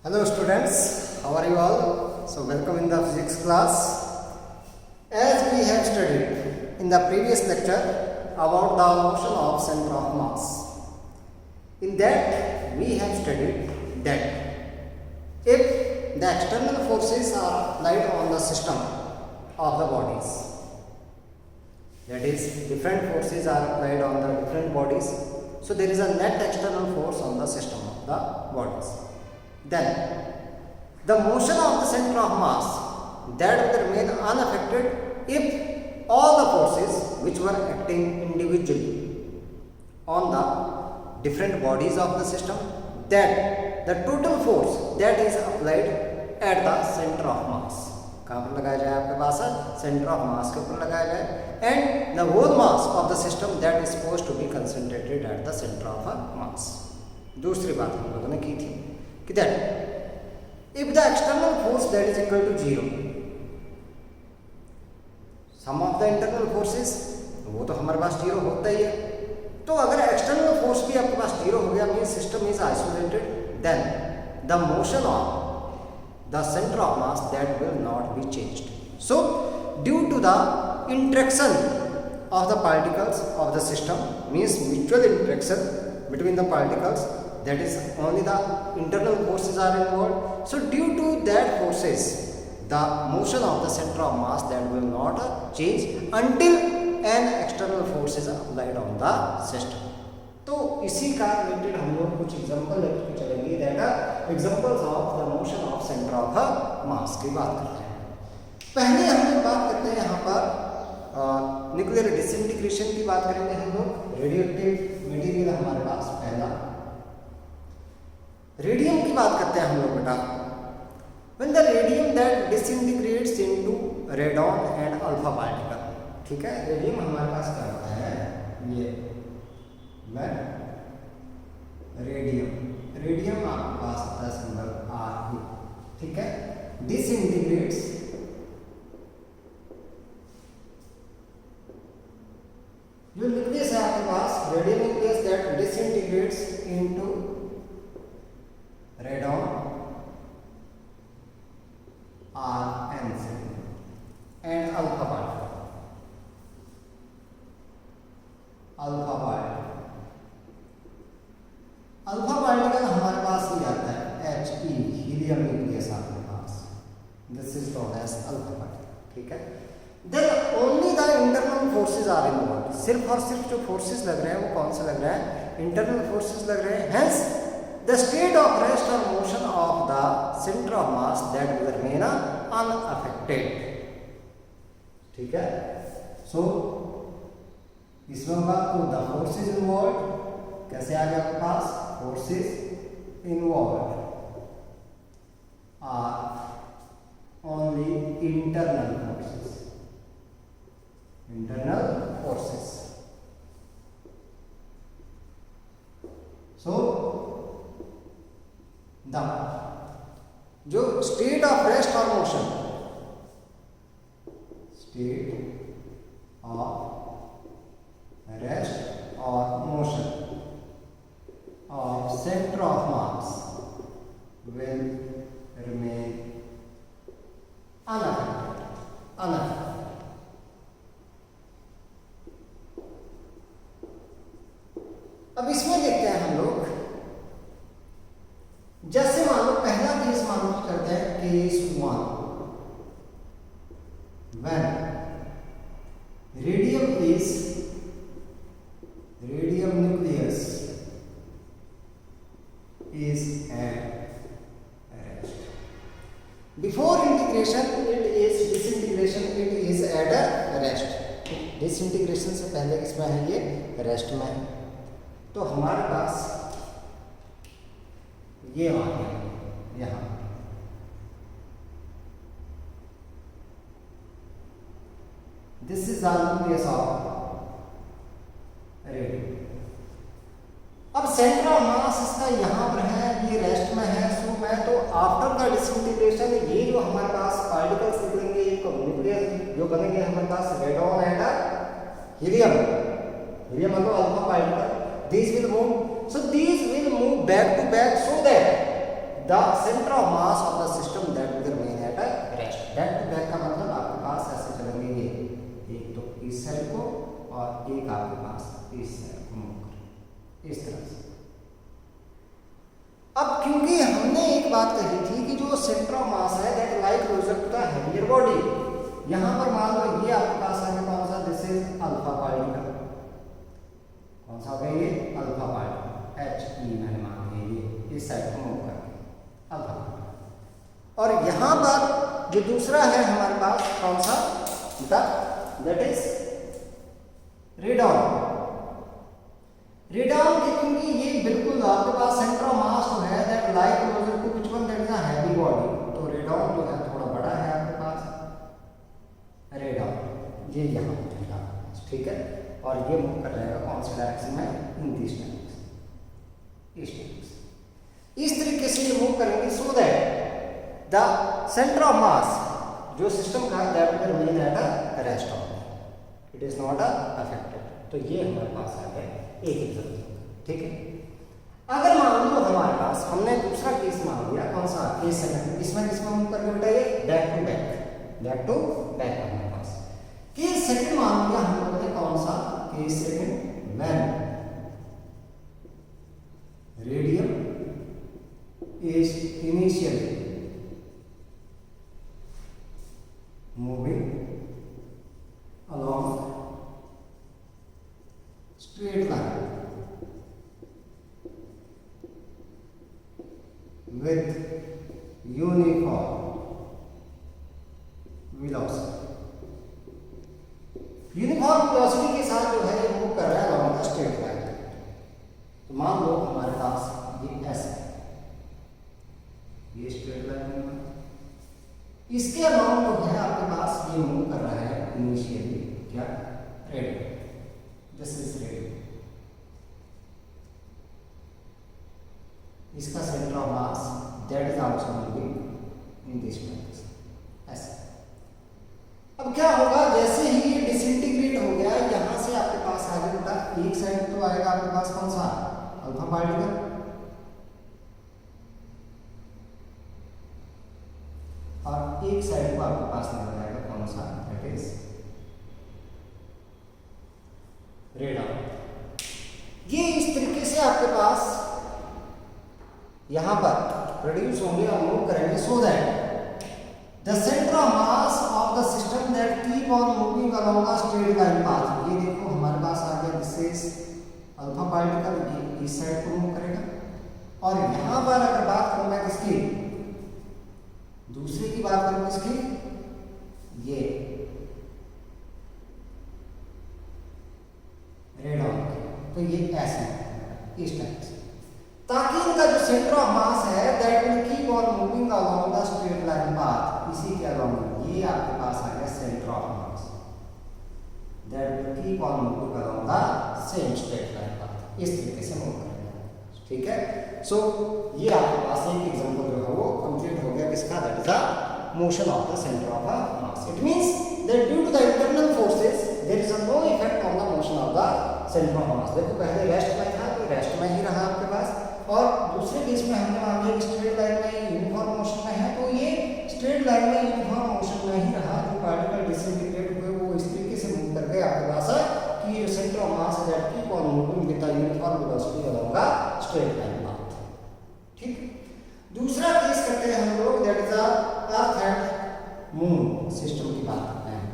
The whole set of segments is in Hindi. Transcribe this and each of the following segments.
Hello students, how are you all? So welcome in the physics class. As we have studied in the previous lecture about the motion of center of mass. In that we have studied that if the external forces are applied on the system of the bodies, that is different forces are applied on the different bodies, so there is a net external force on the system of the bodies. Then the motion of the center of mass that will remain unaffected if all the forces which were acting individually on the different bodies of the system, that the total force that is applied at the center of mass, कहाँ पर लगाया जाए आपके पास सेंटर ऑफ मास के ऊपर लगाया जाए, and the whole mass of the system that is supposed to be concentrated at the centre of mass. दूसरी बात हम लोगों ने की थी कि that if the external force that is equal to zero, sum of the internal forces वो तो हमारे पास जीरो होता ही है, तो अगर एक्सटर्नल फोर्स भी आपके पास जीरो हो गया mean system is isolated, then the motion of the center of mass that will not be changed. So due to the interaction of the particles of the system, means mutual interaction between the particles, that is only the internal forces are involved, so due to that forces the motion of the center of mass that will not change until an external force is applied on the system. तो इसी का रिलेटेड हम लोग कुछ एग्जांपल लेके चलेंगे, that examples of the motion of centre of मास की बात करते हैं. पहले हम लोग बात करते हैं यहाँ पर न्यूक्लियर डिसइंटीग्रेशन की बात करेंगे हम लोग. रेडियोएक्टिव मटेरियल हमारे पास पहला रेडियम की बात करते हैं हम लोग बेटा. When the radium that disintegrates into radon and alpha particle, ठीक है, रेडियम हमारे पास क्या होता है, ये रेडियम आपके पास आता है सिंबल आर, ठीक है, डिसइंटीग्रेट्स जो न्यूक्लियस है आपके पास, radium nucleus that disintegrates into radon R and alpha particle. Alpha particle हमारे पास ही आता है He, हीलियम न्यूक्लियस आपके पास, this is known as alpha particle, ठीक है. Then only the internal forces are involved, सिर्फ और सिर्फ जो फोर्सेस लग रहे हैं वो कौन से लग रहे हैं, इंटरनल फोर्सेस लग रहे हैं. Hence the state of rest और motion of the centre of mass that will remain unaffected, ठीक है. सो इसमें होगा तो द फोर्सेस इन्वॉल्वड कैसे आ गया आपके पास, forces involved are only internal forces. So the जो स्टेट ऑफ रेस्ट और मोशन, स्टेट ऑफ रेस्ट और motion of center of mass will remain unaffected. अब इसमें देखते हैं हम लोग, जैसे मान लो पहला केस मान लो करते हैं case 1, when radium nucleus is at rest. Before integration it is disintegration, it is at a rest. Disintegration से पहले किसमें है, ये रेस्ट में है. तो हमारे पास ये आ गया यहाँ, this is the nucleus of radium. अब सेंटर ऑफ मास इसका यहाँ पर है, ये रेस्ट में है. सो मैं तो आफ्टर द डिसइंटीग्रेशन ये जो हमारे पास पार्टिकल्स निकलेंगे, एक न्यूक्लियस जो बनेंगे हमारे पास रेडॉन एंड हीलियम मतलब alpha particle, these will move, so these will move back to back so that the centre of mass of the system that will remain at rest. Back to back का मतलब आपके पास ऐसे चलेंगे ये, एक तो इस साइड को और एक आपके पास इस साइड को मूव कर इस तरह से। अब क्योंकि हमने एक बात कही थी कि जो सेंटर ऑफ मास है that like closer to the heavier body, यहां पर मान लो ये आपके पास आ गया कौन सा, दिस इज अल्फा पार्टिकल, कौन सा हो गया ये अल्फा पार्टिकल, He मैंने मान लिया ये इस साइड को मूव करके अल्फा। और यहां पर जो दूसरा है हमारे पास कौन सा, दैट इज रेडॉन। रेडॉन क्योंकि ये बिल्कुल आपके पास सेंटर ऑफ मास जो है that like closer to which one, that is a heavy body. तो रेडॉन जो है थोड़ा बड़ा है आपके पास, रेडॉन ये यहां पर, ठीक है। और ये मूव कर रहेगा कौन सी डायरेक्शन में, इन दिस डायरेक्शन, इस डायरेक्शन। इस तरीके से ये मूव करेंगे सो that the centre of mass जो सिस्टम का that will remain at a rest of, it is not affected. तो ये हमारे पास आ गया एक एग्जांपल, ठीक है। अगर मान लो हमारे पास हमने दूसरा केस मान लिया, कौन सा, केस सेकंड, इसमें किसमें मूव करके बेटा ये back to back, back to back हमारे पास। केस सेकंड मान लिया हम लोगों ने, कौन सा, case second when radium is initially moving along straight line with uniform velocity। Uniform velocity के साथ जो है ये मूव कर रहा है along the straight line। तो मान लो हमारे पास ये ऐसा, ये स्ट्रेट लाइन में, इसके अलावा जो है आपके पास ये मूव कर रहा है इनिशियली क्या, रेडियम, दिस इज रेडियम। इसका centre of mass that is also moving in this direction, ऐसे। अब क्या होगा, जैसे ही ये डिसइंटीग्रेट हो गया, यहां से आपके पास आ गया बेटा एक साइड तो आएगा आपके पास कौन सा, अल्फा पार्टिकल, और एक साइड को आपके पास नजर आएगा कौन सा, दैट इज रेडॉन। ये इस तरीके से आपके पास यहां पर प्रोड्यूस होंगे और मूव करेंगे सो that the centre of mass of the system that keep on moving along a straight line path. ये देखो हमारे पास आ गया, दिस इज अल्फा पार्टिकल, ये इस साइड को मूव करेगा। और यहां पर अगर बात करूं मैं किसकी, दूसरे की बात करूं इसकी, ये रेडॉन, तो ये ऐसे इस टाइप से, ताकि इनका जो सेंटर ऑफ मास है that will keep on moving along the straight line path. इसी के अलोंग ये आपके पास आ गया centre of mass that will keep on moving along the same straight line path, इस तरीके से मूव करेगा, ठीक है। सो ये आपके पास एक एग्जांपल जो है वो कंप्लीट हो गया किसका, that is the motion of the centre of a mass. It means that due to the internal forces there is no effect on the motion of the centre of mass. देखो पहले रेस्ट में था तो रेस्ट में ही रहा आपके पास, और दूसरे केस में हमने मान लिया स्ट्रेट लाइन में यूनिफॉर्म मोशन में है, तो ये स्ट्रेट लाइन में यूनिफॉर्म मोशन में ही रहा। जो पार्टिकल डिसइंटीग्रेट हुए वो इस तरीके से मूव कर गए आपके पास कि ये सेंटर ऑफ मास है that keep on moving with the uniform velocity along the straight line path, ठीक। दूसरा केस करते हैं हम लोग, that is earth and moon system की बात करते हैं,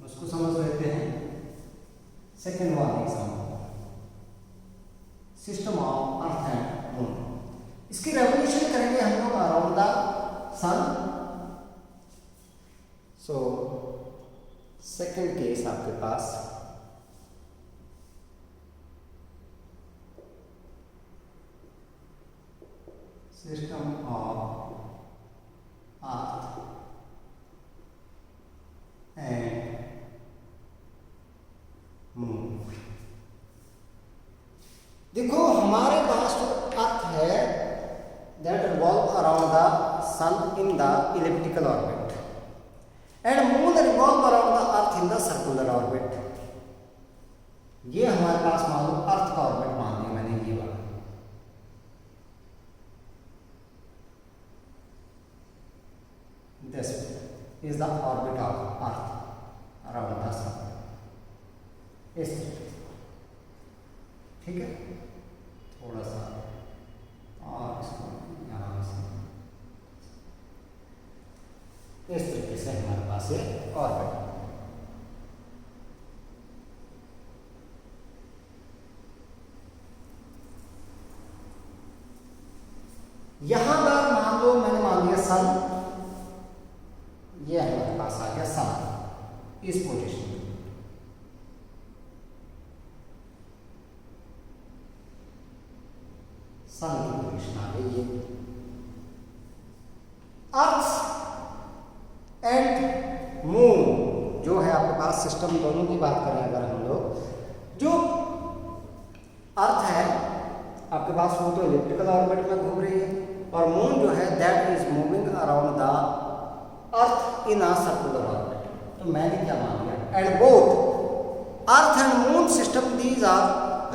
उसको समझ लेते हैं। Second one example, system of earth and moon. इसकी रेवोल्यूशन करेंगे हम लोग around the sun. So second case आपके पास system of earth and moon. देखो हमारे पास जो अर्थ है that revolve around the sun in the elliptical orbit and moon revolve around the earth in the circular orbit. ये हमारे पास मान लो अर्थ का ऑर्बिट मान लिया मैंने, is the orbit of Earth around the sun. इस तरीके से, ठीक है, थोड़ा सा और इसको यहाँ से इस तरीके से हमारे पास ये ऑर्बिट। यहां पर मान लो मैंने मान लिया सन, ये हमारे पास आ गया सन इस पोजीशन में। सन की पोजीशन आ गई ये। अर्थ एंड मून जो है आपके पास सिस्टम, दोनों की बात करें अगर हम लोग, जो अर्थ है आपके पास वो तो इलिप्टिकल ऑर्बिट में घूम रही है, और मून जो है that is moving around the earth in a circular orbit. तो मैंने क्या मान लिया, and both earth and moon system these are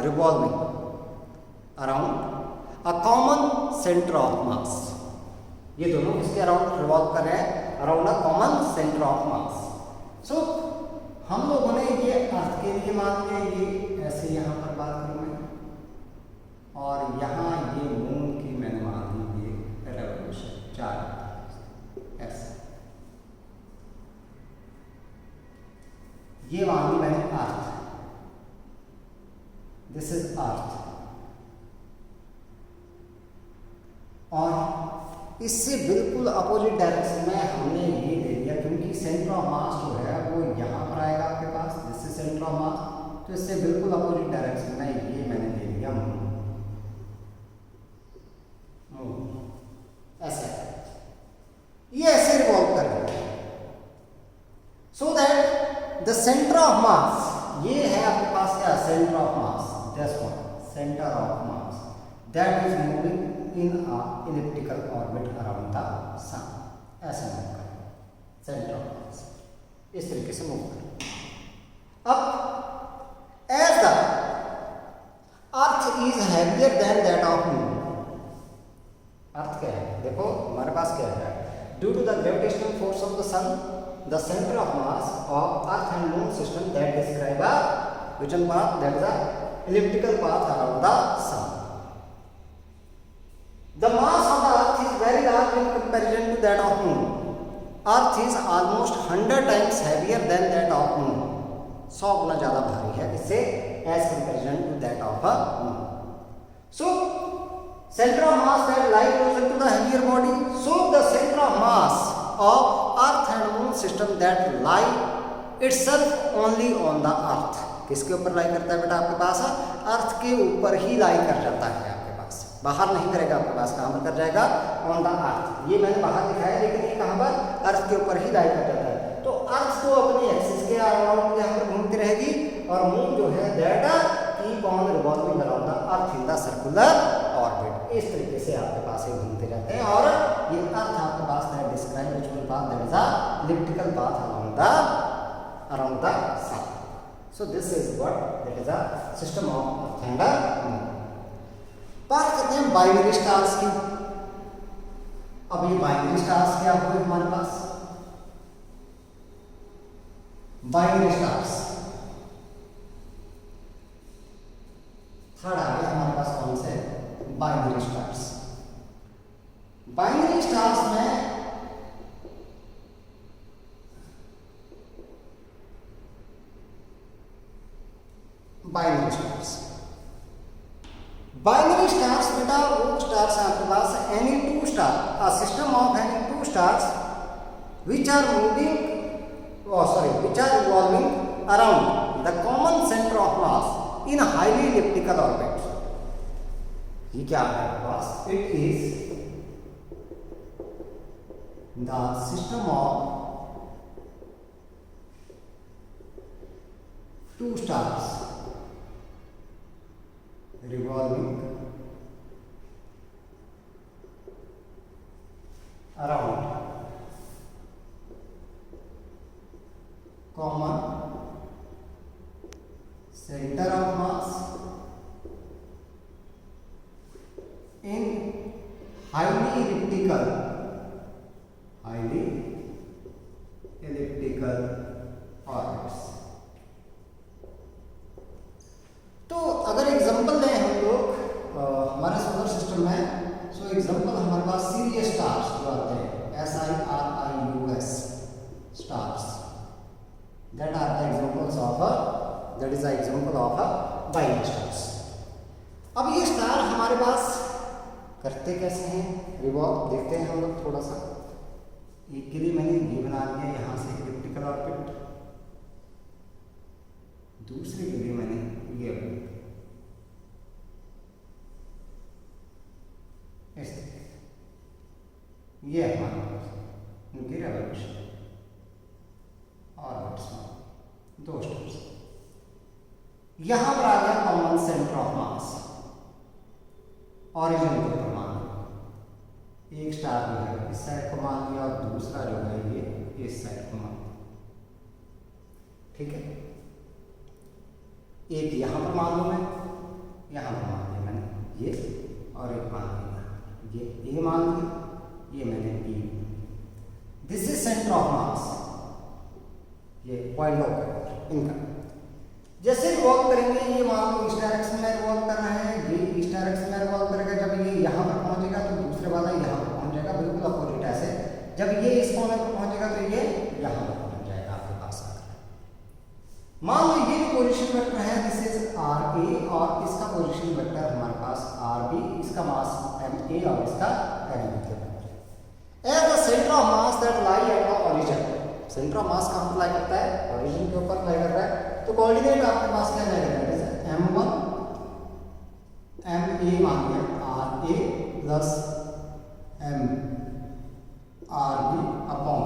revolving around a common centre of mass. ये दोनों किसके अराउंड रिवॉल्व कर रहे हैं, around a common centre of mass. So हम लोगों ने ये अर्थ के लिए मान लिया, ये ऐसे यहाँ पर बात करूँ मैं, और यहाँ ये मून की मैंने मान ली ये रेवोल्यूशन 4 ऐसे, ये मान ली मैंने अर्थ, दिस इज अर्थ। और इससे बिल्कुल अपोजिट डायरेक्शन में हमने ये ले लिया, क्योंकि सेंटर ऑफ मास जो है वो यहाँ पर आएगा आपके पास, this is centre of mass, तो इससे बिल्कुल अपोजिट डायरेक्शन में ये मैंने ले लिया मून। ऐसे ये ऐसे रिवॉल्व कर रहे हैं, so that the centre of mass, ये है आपके पास क्या, centre of mass, this one centre of mass, that is moving in a elliptical orbit around the sun. ऐसे मूव करें, सेंटर ऑफ मास इस तरीके से मूव करें। अब as the earth is heavier than that of moon, earth क्या है, देखो हमारे पास क्या है, due to the gravitational force of the sun the centre of mass of earth and moon system that describe a vision path, that is a elliptical path around the sun. The mass of the earth is very large in comparison to that of moon. Earth is almost 100 times heavier than that of moon. 100 गुना ज्यादा भारी है इससे as comparison to that of a moon. So center of mass that lie closer to the heavier body. So the center of mass of earth and moon system that lie itself only on the earth. किसके ऊपर लाई करता है बेटा आपके पास, अर्थ के ऊपर ही लाई कर जाता है, बाहर नहीं करेगा आपके पास, कहाँ पर कर जाएगा, ऑन द अर्थ। ये मैंने बाहर दिखाया, लेकिन ये कहाँ पर, अर्थ के ऊपर ही लाई कर जाता है। तो अर्थ तो अपनी एक्सिस के अराउंड यहाँ पर घूमती रहेगी, और मून जो है that keep on revolving around the earth in the circular orbit. इस तरीके से आपके पास ये घूमते रहते हैं, और ये अर्थ आपके पास that describe visual path that is a elliptical path around the sun. So this is what that is a system of earth and moon. बात करते हैं बाइनरी स्टार्स की। अब ये बाइनरी स्टार्स क्या हुए हमारे पास, बाइनरी स्टार्स थर्ड आ गया हमारे पास, कौन से, बाइनरी स्टार्स। बाइनरी स्टार्स में बाइनरी स्टार्स, बाइनरी स्टार्स बेटा वो स्टार्स हैं आपके पास, any two star, a system of any two stars which are moving, which are revolving around the common center of mass in a highly elliptical orbit. ये क्या है आपके पास, it is the system of two stars revolving around common center of mass in highly examples of a that is the example of a binary stars. अब ये स्टार हमारे पास करते कैसे हैं रिवॉल्व, देखते हैं हम लोग थोड़ा सा। एक के लिए मैंने ये बना दिया यहाँ से इलिप्टिकल ऑर्बिट, दूसरे के लिए मैंने ये ऐसे, ये हमारे पास उनकी रेवोल्यूशन ऑर्बिट्स में दो स्टार्स। यहां पर आ गया common centre of mass, origin के ऊपर मान लिया, एक स्टार जो है इस साइड को मान लिया और दूसरा जो है ये इस साइड को मान लिया, ठीक है। एक यहां पर मान लो, मैं यहां पर मान लिया मैंने ये, और एक मान लिया ये ए मान लिया, ये मैंने B. This is centre of mass, ये पॉइंट ऑफ इनका। जैसे रिवॉल्व करेंगे, ये मान लो इस डायरेक्शन में रिवॉल्व कर रहे हैं, ये इस डायरेक्शन में रिवॉल्व करेगा, जब ये यहाँ पर पहुंचेगा तो दूसरे वाला यहाँ पर पहुंच जाएगा, बिल्कुल अपोजिट ऐसे। जब ये इस कोने पर पहुंचेगा तो ये यहाँ पर पहुंच जाएगा आपके पास आकर। मान लो ये पोजीशन वेक्टर है, दिस इज आर ए, और इसका पोजीशन वेक्टर हमारे पास आर बी, इसका मास एम ए और इसका एम बी के बराबर। As the centre of mass that lie at the origin, centre of mass कहाँ पर लाई करता है, ओरिजिन के ऊपर लाई कर रहा है, तो कोऑर्डिनेट आपके पास क्या रहेगा, जैसे m1 m a मान लिया r a plus m r b upon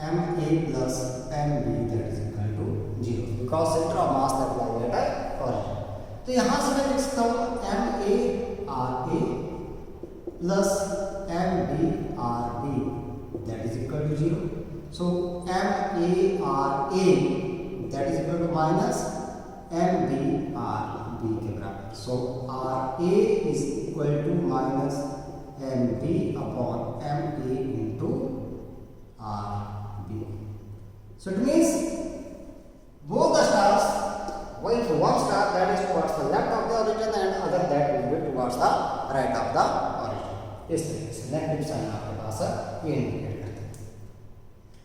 m a plus m b that is equal to 0, because centre of mass that lie at origin. तो यहां से मैं लिख सकता हूं m a r a plus m b r b that is equal to 0। So m a r a that is equal to minus m b r b के बराबर। so r a is equal to minus m b upon m a into r b। so it means both the stars going to one star that is towards the left of the origin and other that will be towards the right of the origin। इस तरीके से नेगेटिव साइन आपके पास ये इंडिकेट करते हैं।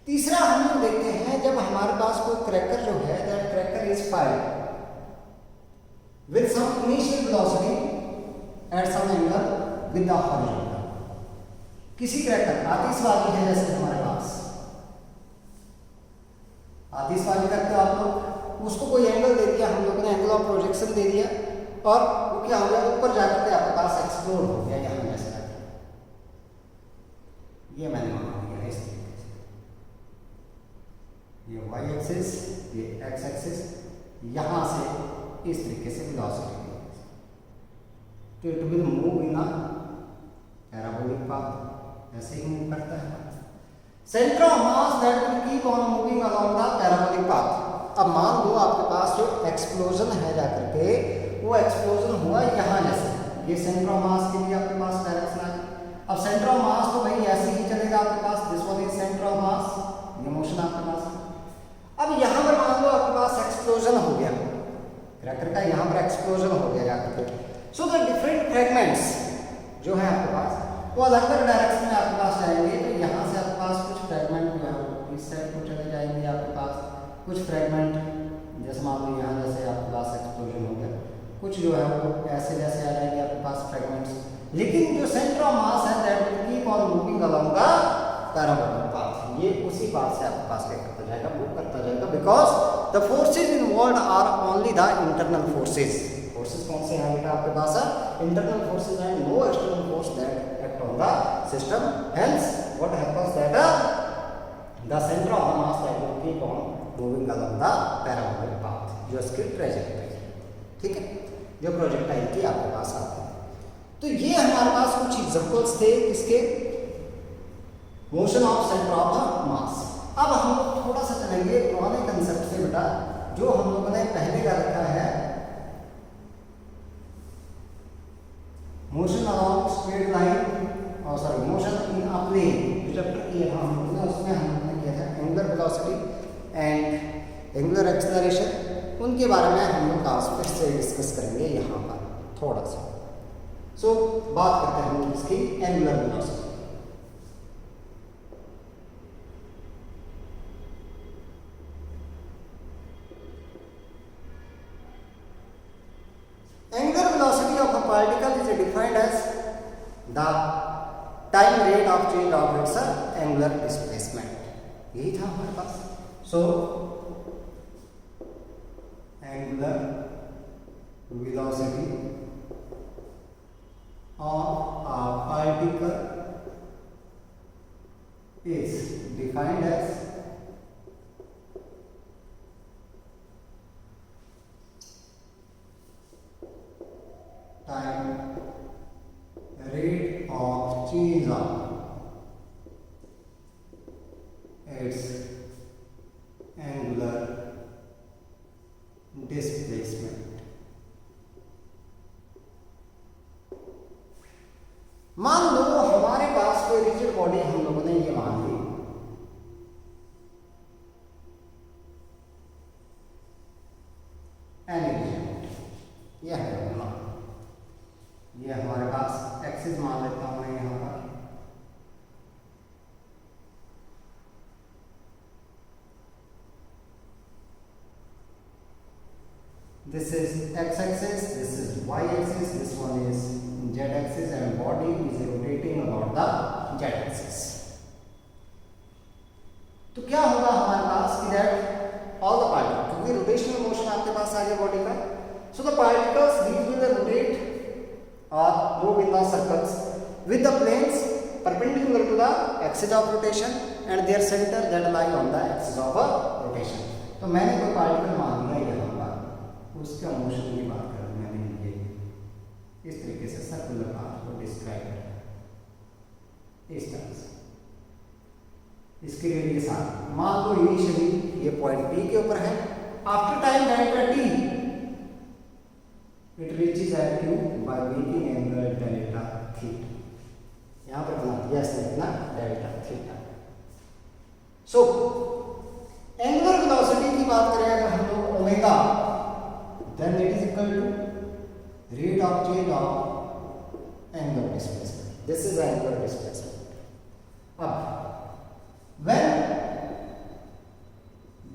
तीसरा हम लोग देखते हैं, जब हमारे पास कोई क्रैकर जो है, that cracker is fired with some initial velocity at some angle with the horizontal. किसी क्रैकर आतिशबाजी है, जैसे हमारे पास आतिशबाजी करते हो आप लोग, उसको कोई एंगल दे दिया, हम लोगों ने एंगल ऑफ प्रोजेक्शन दे दिया, और वो क्या हो गया, ऊपर जाकर के आपके पास एक्सप्लोड हो गया यहाँ जैसे। ये मैंने मान लिया इस तरीके से, ये वाई एक्सिस, ये एक्स एक्सिस, यहां से इस तरीके से वेलोसिटी तो it will move in a parabolic path, ऐसे ही मूव करता है। Centre of mass that will keep on moving along the parabolic path. अब मान लो आपके पास जो एक्सप्लोजन है जाकर के, वो एक्सप्लोजन हुआ यहाँ जैसे, ये सेंटर ऑफ मास के लिए आपके पास डायरेक्शन है। अब सेंटर ऑफ मास तो भाई ऐसे ही चलेगा आपके पास, this one is centre of mass, ये मोशन आपके पास। अब यहाँ पर मान लो आपके पास एक्सप्लोजन हो गया, क्रैकर का यहाँ पर एक्सप्लोजन हो गया जाकर के। सो द डिफरेंट फ्रेगमेंट्स जो है आपके पास, वो अलग अलग डायरेक्शन में आपके पास जाएंगे। तो यहाँ से आपके पास कुछ फ्रेगमेंट जो है इस साइड को चले जाएंगे आपके पास, कुछ फ्रेगमेंट जैसे मान लो यहाँ जैसे आपके पास एक्सप्लोजन हो गया, कुछ जो है वो ऐसे जैसे आ जाएंगे आपके पास फ्रेगमेंट्स। लेकिन जो सेंटर ऑफ मास है that will keep on moving along the parabolic path, ये उसी पाथ से आपके पास क्या करता जाएगा, मूव करता जाएगा, because the forces involved are only the internal forces. Forces कौन से हैं बेटा आपके पास है, internal forces and no external force that act on the system. Hence what happens that the centre of the mass that will keep on moving along the parabolic path, जो इसकी ट्रेजेक्टरी, ठीक है, जो प्रोजेक्टाइल की आपके पास आती है। तो ये हमारे पास कुछ एग्जांपल्स थे किसके, motion of centre of the मास। अब हम लोग थोड़ा सा चलेंगे पुराने कंसेप्ट से बेटा, जो हम लोगों ने पहले का रखा है, मोशन अलॉन्ग स्ट्रेट लाइन, और sorry motion in a plane, जो चैप्टर किया था हम लोगों ने, उसमें हम लोगों ने किया था angular velocity and angular acceleration. उनके बारे में हम लोग आज फिर से डिस्कस करेंगे यहाँ पर थोड़ा सा। सो बात करते हैं हम इसकी angular velocity. be defined as the time rate of change of its angular displacement. यही था हमारे पास. So angular velocity of a particle is defined as time rate of change of its angular displacement. मान लो हमारे पास कोई रिजिड बॉडी हम लोगों ने ये मान ली, यह है ये हमारे पास एक्सिस मान लेता हूं मैं यहां पर. This is x-axis, this is y-axis, this one is z-axis, and body is rotating about the z-axis. तो क्या होगा हमारे पास कि that all the particles, क्योंकि रोटेशनल मोशन आपके पास आ गया बॉडी का, so the particles these will rotate or move in the circles with the planes perpendicular to the axis of rotation and their center that lie on the axis of rotation. तो मैंने कोई पार्टिकल मान लिया यहाँ पर, उसका मोशन की बात कर रहा हूँ मैंने, ये इस तरीके से सर्कुलर पाथ को डिस्क्राइब कर इस तरह से. इसके रेडियस आर, मान लो इनिशियली ये पॉइंट P के ऊपर है, after time delta T it reaches at Q by making angle delta theta. यहाँ पर बना दिया इसने इतना delta theta. So angular velocity की बात करें अगर हम लोग omega, then it is equal to rate of change of angular displacement. This is angular displacement. अब when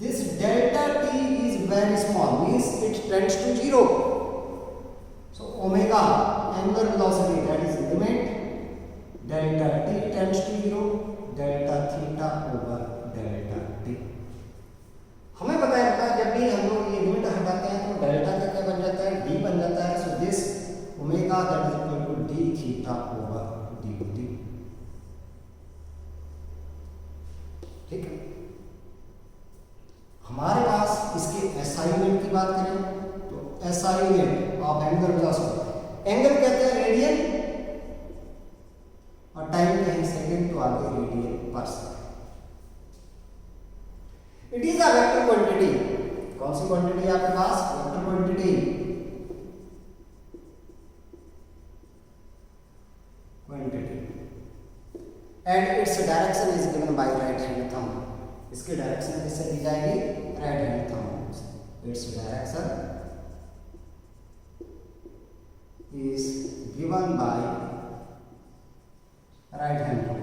this delta t is very small, means it tends to 0. So omega angular velocity, that is limit delta t tends to 0, delta theta over delta t. हमें पता है जब भी हम लोग ये लिमिट हटाते हैं तो डेल्टा का क्या बन जाता है, d बन जाता है. So this omega that is equal to d theta over dt. ठीक है. हमारे पास इसके SI यूनिट की बात करें तो SI unit of angular velocity, angle कहते हैं रेडियन और टाइम कहें सेकंड, तो आगे radian per second. It is a vector quantity. कौन सी क्वांटिटी है आपके पास, vector quantity. And its direction is given by right hand thumb. इसकी डायरेक्शन किससे दी जाएगी, राइट हैंड थंब से. Its direction is given by right hand thumb.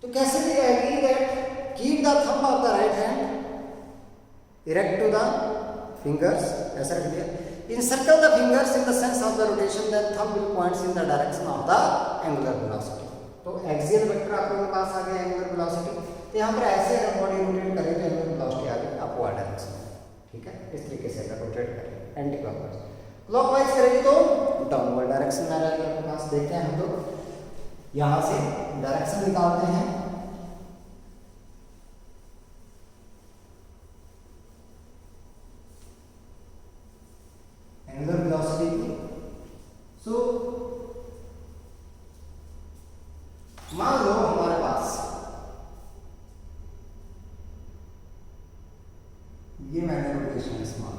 तो कैसे दी जाएगी, that keep the thumb of the right hand erect to the fingers, ऐसा रख दिया. Encircle the fingers in the sense of the rotation, then thumb will points in the direction of the angular velocity. तो एक्सियल वेक्टर आपके पास आ गया एंगुलर वेलोसिटी. तो यहाँ पर ऐसे अगर बॉडी रोटेट करें तो एंगुलर वेलोसिटी आ गई अपवर्ड डायरेक्शन में. ठीक है, इस तरीके से अगर रोटेट करें एंटी क्लॉकवाइज, क्लॉकवाइज करेंगे तो डाउनवर्ड डायरेक्शन में आ जाएगा आपके पास. देखते हैं हम लोग यहाँ से डायरेक्शन निकालते हैं. एंगुलर वेलोसिटी की. सो मान लो हमारे पास ये मैंने रोटेशन इस मान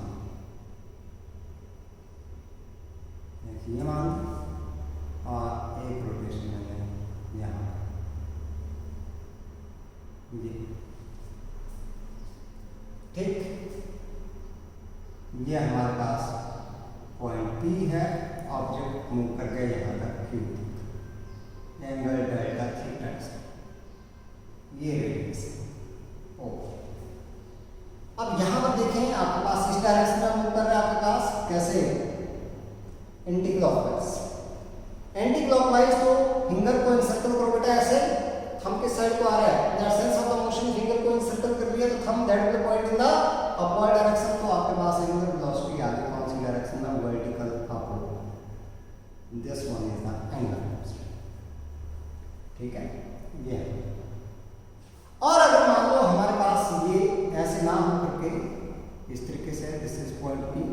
ये मान और एक रोटेशन मैंने यहाँ ये. ठीक, ये हमारे पास पॉइंट P है, ऑब्जेक्ट मूव कर गया यहाँ तक Q, एंगल डेल्टा थीटा, ये रेडियस है. अब यहाँ पर देखें आपके पास इस बाईस, तो फिंगर को इंसर्कल करो बेटा ऐसे, थंब किस साइड को आ रहा है, in the sense of the motion finger को इंसर्कल कर दिया तो thumb that will point in the upward direction, तो आपके पास एंगुलर वेलोसिटी आ गई कौन सी डायरेक्शन में, vertical upward, this one is the angular velocity, ठीक है ये है। और अगर मान लो हमारे पास ये ऐसे ना हो करके इस तरीके से, दिस इज पॉइंट पी,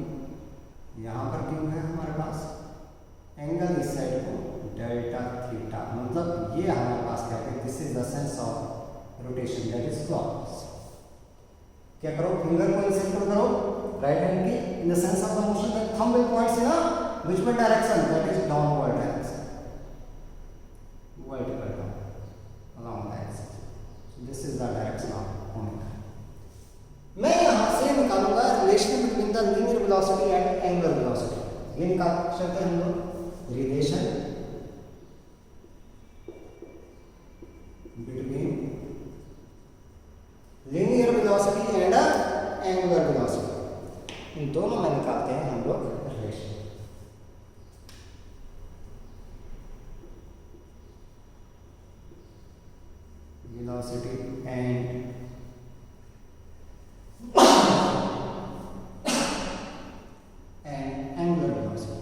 यहाँ पर क्यों है हमारे पास एंगल इस साइड को डेल्टा थीटा, मतलब ये हमारे पास क्या है, this is the sense of rotation that is clockwise. क्या करो, फिंगर को इंसर्कल करो राइट हैंड की in the sense of the motion that thumb will points in a which one direction, that is downward direction, vertical down along the axis, so this is the direction of omega। मैं यहां से निकालूंगा relation between the linear velocity and angular velocity, ये निकाल सकते हैं हम लोग, relation between linear velocity and angular velocity, इन दोनों में निकालते हैं हम लोग relation. Velocity and angular velocity.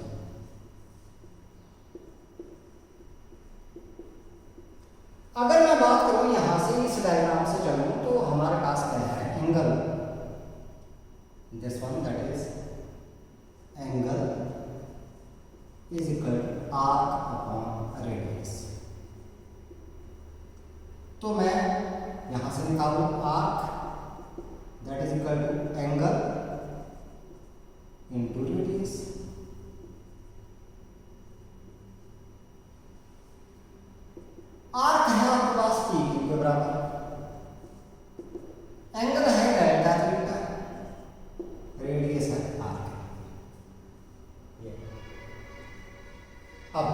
अगर मैं बात करूं यहां से इस डायग्राम से चलूं तो हमारे पास क्या है, angle, this one that is angle is equal arc upon radius, तो मैं यहां से निकालूं arc that is equal to angle into radius, arc है आपके पास पी क्यू के बराबर, एंगल है डेल्टा थीटा, रेडियस है आर्क। अब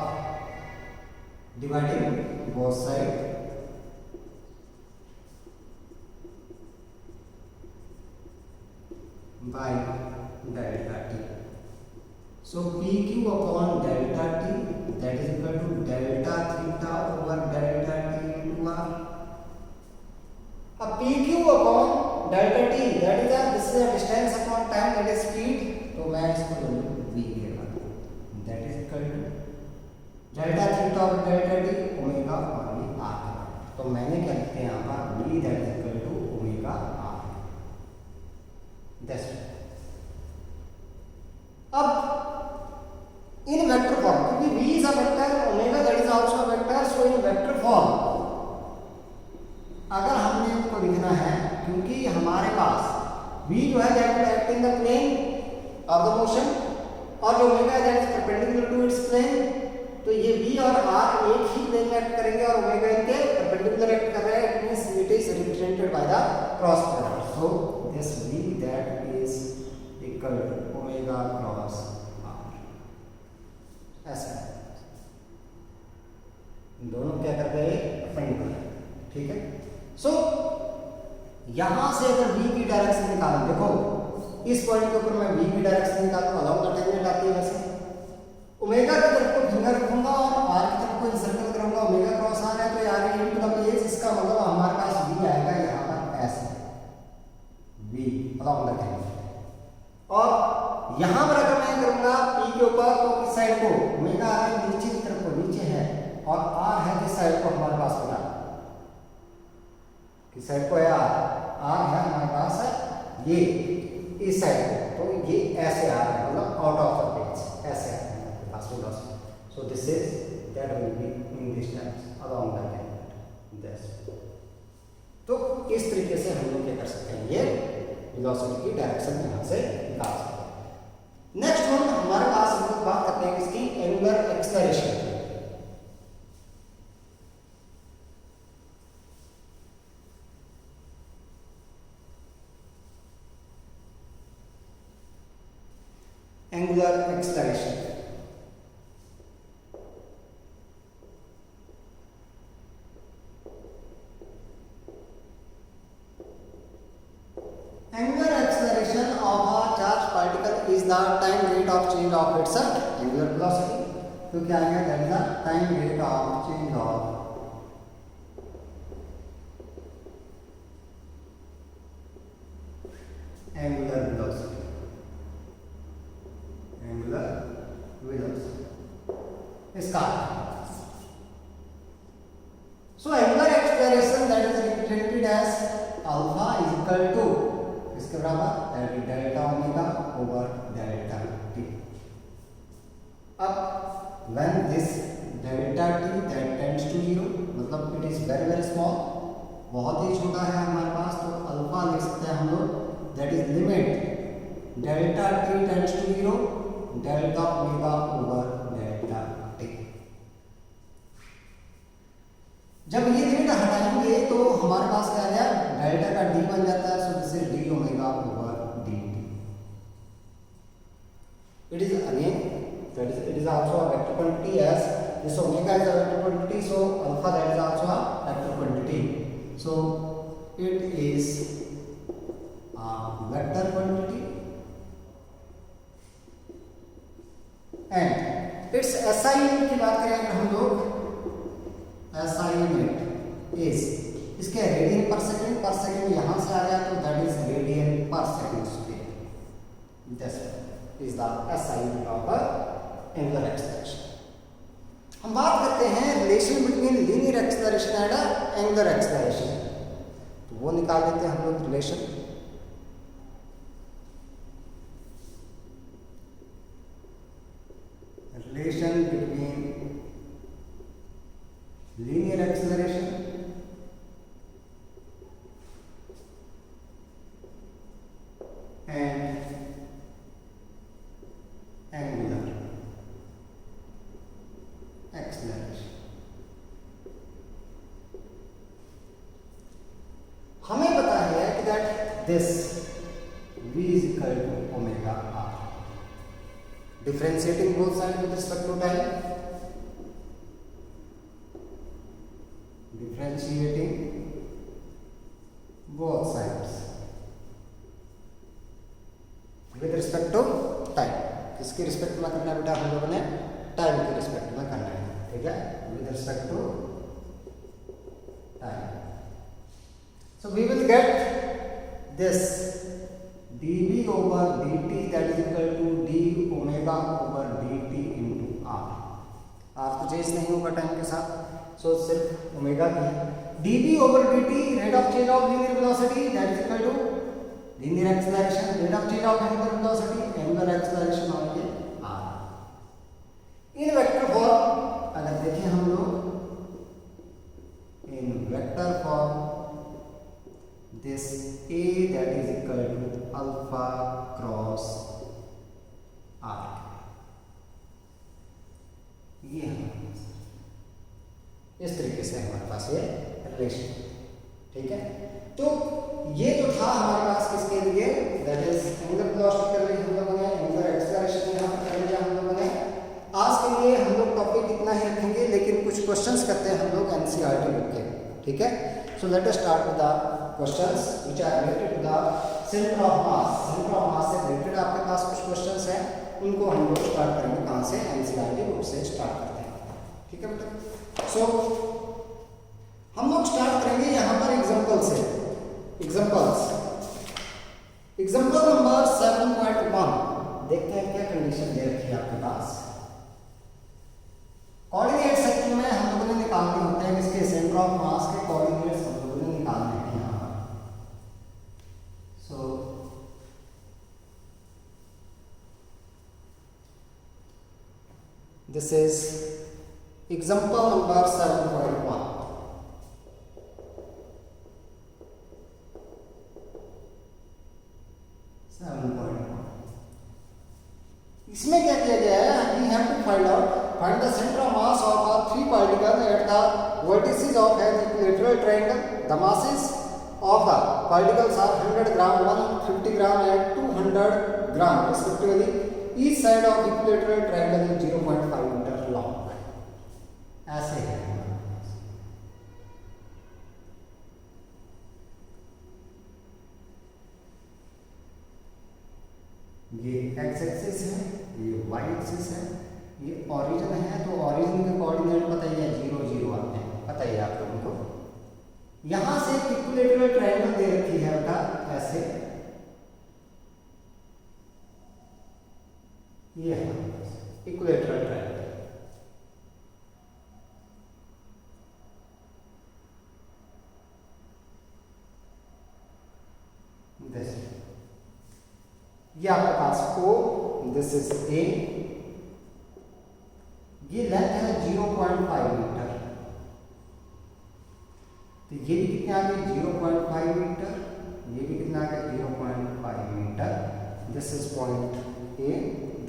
dividing both side by delta t, so pq upon delta t that is equal to delta theta over delta t into r। अब pq upon delta t that is this is a distance upon time, that is speed, तो मैं इसको ले लूं v के बराबर, that is equal to delta theta over delta t omega upon r, तो मैंने क्या लिखते हैं यहाँ पर v that is equal to omega r। अब इन वेक्टर फॉर्म, क्योंकि v is a vector, omega that is also a vector, so in vector form अगर हमने इसको लिखना है, क्योंकि हमारे पास v जो है that will act in the plane of the motion और जो omega that is perpendicular to its plane, तो ये v और r एक ही प्लेन में एक्ट करेंगे और ओमेगा इनके परपेंडिकुलर एक्ट कर रहा है, it means it is represented by the cross product, so this v that is equal to omega cross r, ऐसा दोनों क्या कर रहे हैं, परपेंडिकुलर, ठीक है। सो यहां से अगर v की डायरेक्शन निकालूं, देखो इस पॉइंट के ऊपर मैं v की डायरेक्शन निकालूं, अलाउ द टेंजेंट आती है वैसे, ओमेगा की तरफ को फिंगर रखूंगा और r की तरफ को इंसर्कल करूंगा, ओमेगा क्रॉस r है तो यार इनटू द बेस, इसका मतलब हमारे पास v आएगा यहां पर ऐसे v, अलाउ द टेंजेंट, और यहां पर अगर मैं करूंगा p के ऊपर तो इस साइड को ओमेगा आ रहा है नीचे की तरफ को, नीचे है, और r है किस साइड को हमारे पास होगा, किस साइड को है, r है हमारे पास है ये इस साइड को, तो ये ऐसे आ रहा है, मतलब आउट ऑफ द पेज ऐसे आ रहा है हमारे पास होगा, सो this is that will be in this times along the tangent this, तो इस तरीके से हम लोग क्या कर सकते हैं, ये वेलोसिटी की डायरेक्शन यहां से निकाल सकते हैं। नेक्स्ट वन हमारे पास हम लोग बात करते हैं इसकी angular acceleration. Angular acceleration, angular acceleration of a charged particle is the time rate of change of its angular velocity। तो क्या आ गया, that is the time rate of change of angular velocity, angular velocity इसका। So angular acceleration that is represented as alpha is equal to इसके बराबर दैट इज delta omega over delta t. अब when this delta t that tends to 0, मतलब it is very very small, बहुत ही छोटा है हमारे पास, तो अल्फा लिख सकते हैं हम लोग, that is limit delta T tends to 0 delta omega over delta T. जब ये लिमिट हटाएंगे तो हमारे पास क्या आ गया, डेल्टा का डी बन जाता है, so this is D omega over D T. It is again that is it is also a vector quantity as this omega is a vector quantity, so alpha that is also a vector quantity, so it is a vector quantity and its SI unit की बात करें अगर हम लोग, SI unit is इसके रेडियन पर सेकंड यहां से आ गया तो that is radian per second square, this is the SI unit of angular acceleration. हम बात करते हैं relation between linear acceleration and angular acceleration, तो वो निकाल लेते हैं हम लोग relation. Relation between linear acceleration and angular acceleration. हमें पता है कि that this v is equal to omega r, differentiating both sides with respect to time, differentiating both sides with respect to time। किसके रिस्पेक्ट में करना है बेटा, हम लोगों ने टाइम के रिस्पेक्ट में करना है, ठीक है, with respect to time. So we will get this dv over dt that is equal to d omega over dt into r तो चेंज नहीं होगा टाइम के साथ, सो सिर्फ ओमेगा की dv over dt rate of change of linear velocity that is equal to linear acceleration, rate of change of angular velocity, angular acceleration और ये r। इन वेक्टर फॉर्म अगर देखें हम लोग, इन vector form this A that is equal to alpha cross r, ये इस तरीके से हमारे पास ये रिलेशन, ठीक है। तो ये जो था हमारे पास किसके लिए, दैट इज एंगुलर वेलोसिटी कर रही हम लोगों ने, एंगुलर एक्सेलरेशन यहाँ पर कर लिया हम लोगों ने। आज के लिए हम लोग टॉपिक इतना ही रखेंगे, लेकिन कुछ क्वेश्चंस करते हैं हम लोग एनसीईआरटी बुक के, ठीक है। So let us start with the questions which are related to the centre of mass. Centre of mass से रिलेटेड आपके पास कुछ क्वेश्चंस हैं, उनको हम लोग स्टार्ट करेंगे कहाँ से, एनसीईआरटी बुक से स्टार्ट करते हैं, ठीक है बेटा। सो हम लोग स्टार्ट करेंगे यहाँ पर एग्जांपल से। एग्जांपल नंबर 7.1 देखते हैं क्या कंडीशन दे रखी है आपके पास। कोऑर्डिनेट सेक्शन में हम लोगों ने निकालने होते हैं, इसके सेंटर ऑफ मास के कोऑर्डिनेट्स हम लोगों ने निकालने हैं यहाँ पर। सो दिस इज एग्जांपल नंबर 7.1। इसमें क्या किया गया है, we have to find the center of mass of a three particle at the vertices of an equilateral triangle. The masses of the particles are 100 gram, 150 gram and 200 gram respectively. Each side of equilateral triangle is 0.5 meter long. ऐसे है ये x एक्सिस है, ये y एक्सिस है, ये ओरिजिन है तो ओरिजिन के कोऑर्डिनेट पता ही है 0 0 आते हैं, पता ही है आप लोगों को। यहां से इक्विलेटरल ट्रायंगल दे रखी है बेटा ऐसे, ये है इक्विलेटरल ट्रायंगल। ये आपके पास O, दिस इज A, ये लेंथ है 0.5 मीटर, तो ये भी कितने आ गए 0.5 मीटर, ये भी कितना आ गया 0.5 metre. This is point A,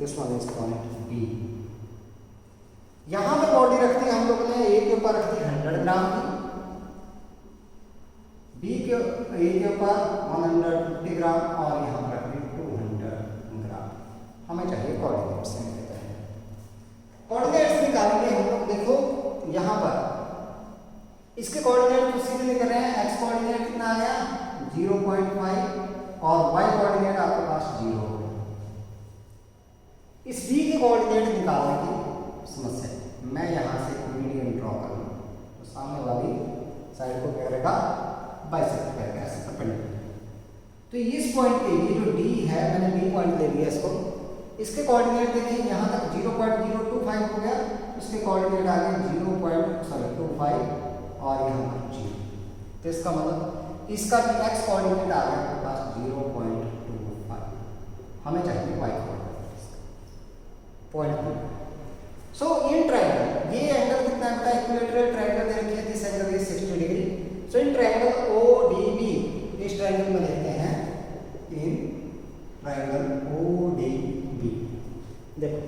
this one is point B। यहां पे बॉडी रखती है हम लोग ने A के ऊपर रखती है 100 ग्राम की, B के A के ऊपर 150 ग्राम और यहाँ पर रखती है 200 ग्राम। हमें चाहिए कोऑर्डिनेट्स निकालते हैं। कोऑर्डिनेट्स निकालेंगे हम लोग, देखो यहाँ पर इसके कोऑर्डिनेट तो सीधे निकल रहे हैं। एक्स कोऑर्डिनेट कितना आया 0.5 और वाई कोऑर्डिनेट आपके पास 0। इस बी के कोऑर्डिनेट निकालने की समस्या मैं यहाँ से मीडियन ड्रॉ करूँ तो सामने वाली साइड को क्या करेगा बाइसेक्ट करेगा ऐसे परपेंडिकुलर। तो इस पॉइंट के ये जो डी है, मैंने बी पॉइंट ले लिया इसको, इसके कोऑर्डिनेट देखिए यहाँ तक 0.025 हो गया, इसके कोऑर्डिनेट आ गए 0.25 और यहाँ पर 0। तो इसका मतलब इसका भी एक्स कोऑर्डिनेट आ गया आपके पास 0.25। हमें चाहिए Y coordinate point. So in triangle ये एंगल कितना है, इक्विलेटरल ट्रायंगल दे रखी है, this angle is 60 degree. So in triangle ODB, इस ट्रायंगल में देखते हैं इन ट्रायंगल ODB, देखो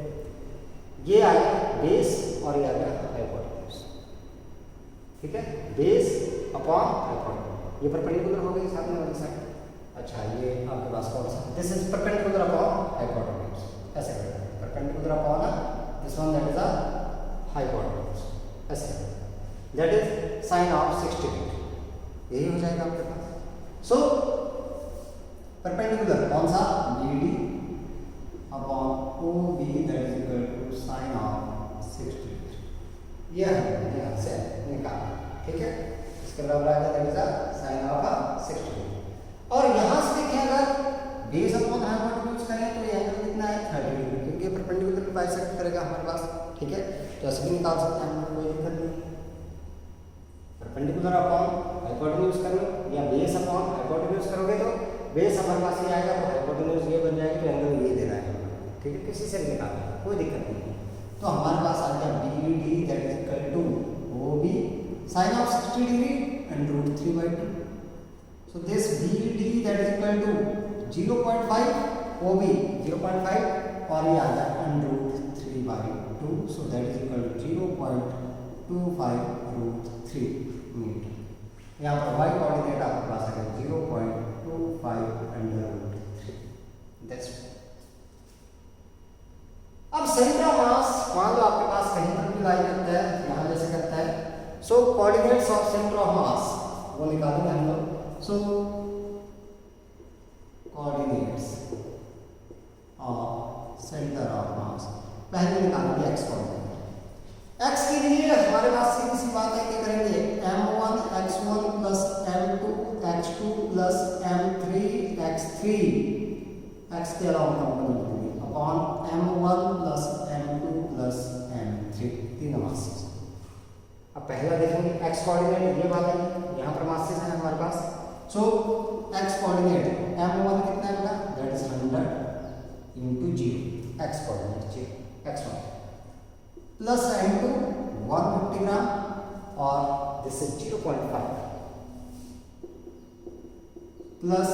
ये आ गया बेस और ये आ गया हाइपोटेन्यूज, ठीक है, बेस अपॉन हाइपोटेन्यूज। ये परपेंडिकुलर हो गई सामने वाली साइड। अच्छा ये आपके पास कौन सा, this is perpendicular upon hypotenuse, ऐसे करेंगे perpendicular upon this one that is a hypotenuse, ऐसे that is sine of 60 degree, यही हो जाएगा आपके पास। सो परपेंडिकुलर कौन सा BD upon OB that is equal to sine of 60 degree, ये हमने यहाँ से निकाला, ठीक है। इसके बराबर आ जाता है साइन ऑफ 60 डिग्री। और यहाँ से देखें अगर बेस अपॉन हाइपोटेन्यूज करें तो ये एंगल कितना है 30 डिग्री, क्योंकि परपेंडिकुलर बाइसेक्ट करेगा हमारे पास, ठीक है। तो ऐसे भी निकाल सकते हैं, कोई दिक्कत नहीं। परपेंडिकुलर अपॉन हाइपोटेन्यूज करो या बेस अपॉन हाइपोटेन्यूज करोगे तो बेस हमारे पास ये आएगा, तो हाइपोटेन्यूज ये बन जाएगी, तो एंगल ये दे रहा है, ठीक है। किसी से भी निकालना कोई दिक्कत नहीं। तो हमारे पास आ गया BD that is equal to OB sine of 60 degree and √3/2। So this BD that is equal to 0.5, OB 0.5 और ये आ गया √3/2। So that is equal to 0.25√3 metre. यहाँ पर वाई कोऑर्डिनेट आपके पास आ गया 0.25√3। दैट्स अब सेंटर ऑफ मास मान लो आपके पास कहीं पर भी लाई करता है, यहाँ जैसे करता है। So coordinates of centre of mass वो निकालेंगे हम लोग। So coordinates of centre of mass पहले निकालेंगे एक्स कोऑर्डिनेट। एक्स के लिए हमारे पास सीधी सी बात है कि करेंगे m1 x1 plus m2 x2 plus m3 x3 x के अलावा component upon m1 plus m2 plus m3 तीनों मासेस। अब पहला देखेंगे एक्स कोऑर्डिनेट ये वाला है, यहाँ पर मासेस है हमारे पास। सो एक्स कोऑर्डिनेट m1 कितना है बेटा, that is 100 into 0, x coordinate 0 x1 plus m2 150 ग्राम और दिस इज 0.5 प्लस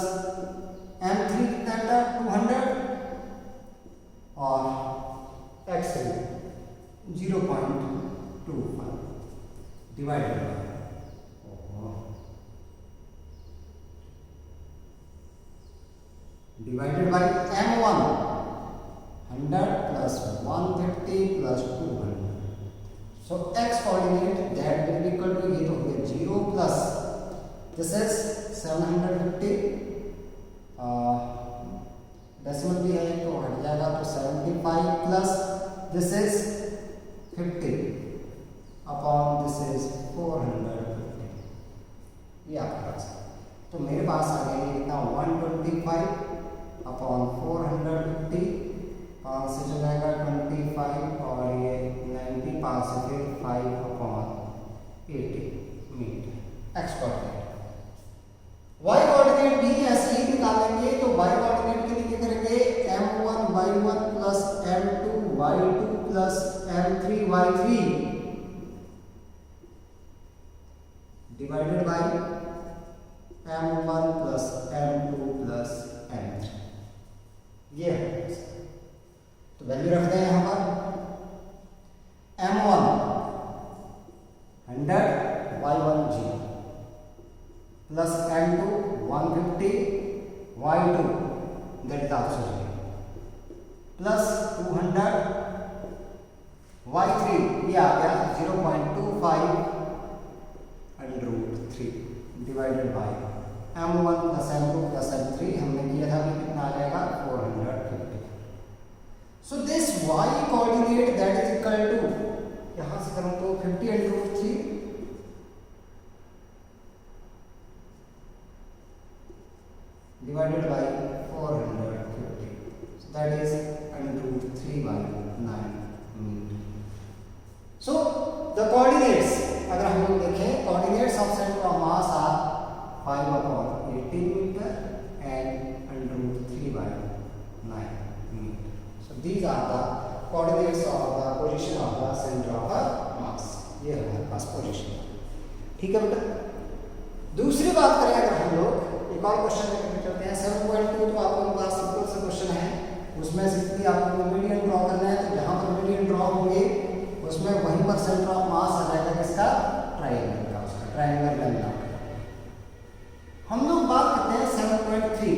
m3 कितना बेटा 200 और x3 0.25 divided by m1 100 plus 150 plus 200। So x coordinate that will be equal to, ये तो हो गया 0 प्लस दिस इज 750, डेसिमल भी है तो हट जाएगा, तो 75 plus this is 50 upon this is 450, ये आपके पास है। तो मेरे पास आ गया कितना 125 अपॉन 450, 5 से चला जाएगा 25 और ये 90, 5 से फिर 5 upon 80 metre X coordinate. Y coordinate भी ऐसे ही निकालेंगे, तो वाई कोऑर्डिनेट के लिए करेंगे m1y1 plus m2y2 plus m3y3 divided by m1 plus m2 plus m3, ये है। तो वैल्यू रखते हैं यहाँ पर m1 100 y1 0 plus m2 150 y2 that is also 0 plus 200 y3 ये आ गया 0.25 under root 3 divided by m1 plus m2 plus m3 हमने किया था कि कितना आ जाएगा 450। So this y coordinate that is equal to, यहां से करूं तो 50 under root 3 divided by 450, so that is under root 3 by 9 metre. So the coordinates अगर हम लोग देखें, coordinates of center of mass are 5 upon 18 meter and under root 3 by 9 meter. So these are the coordinates of the position of the center of the mass. ये हमारे पास position, ठीक है बेटा। दूसरी बात करें अगर हम लोग, एक और क्वेश्चन लेकर चलते हैं 7.2। तो आप लोगों के पास सिंपल सा क्वेश्चन है, उसमें सिंपली आपको मीडियन ड्रॉ करना है। तो जहां पर मीडियन ड्रॉ होंगे उसमें वहीं पर सेंटर ऑफ मास आ जाएगा किसका, ट्रायंगल का, उसका ट्रायंगल बनना। हम लोग बात करते हैं 7.3 की।